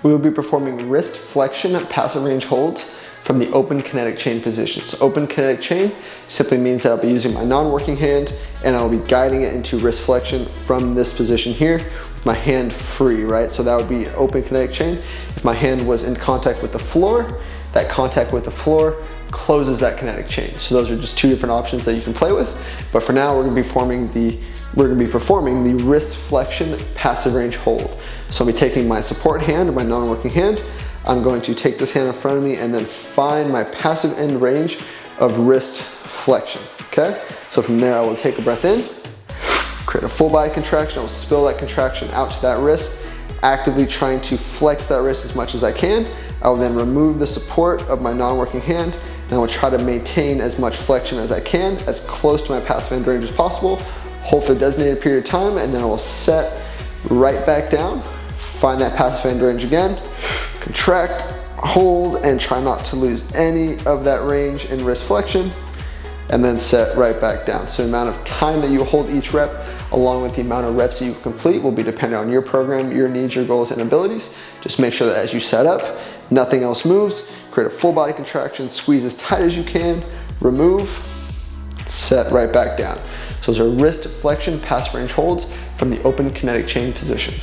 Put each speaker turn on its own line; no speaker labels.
we will be performing wrist flexion passive range holds from the open kinetic chain position. So open kinetic chain simply means that I'll be using my non-working hand and I'll be guiding it into wrist flexion from this position here with my hand free, right? So that would be open kinetic chain. If my hand was in contact with the floor, that contact with the floor closes that kinetic chain. So those are just two different options that you can play with. But for now, we're gonna be performing the wrist flexion passive range hold. So I'll be taking my support hand or my non-working hand. I'm going to take this hand in front of me and then find my passive end range of wrist flexion, okay? So from there, I will take a breath in, create a full body contraction. I will spill that contraction out to that wrist, actively trying to flex that wrist as much as I can. I will then remove the support of my non-working hand and I will try to maintain as much flexion as I can, as close to my passive end range as possible, hold for the designated period of time, and then I will set right back down, find that passive end range again, contract, hold, and try not to lose any of that range in wrist flexion, and then set right back down. So the amount of time that you hold each rep, along with the amount of reps that you complete, will be dependent on your program, your needs, your goals, and abilities. Just make sure that as you set up, nothing else moves. Create a full body contraction, squeeze as tight as you can, remove, set right back down. So those are wrist flexion passive range holds from the open kinetic chain position.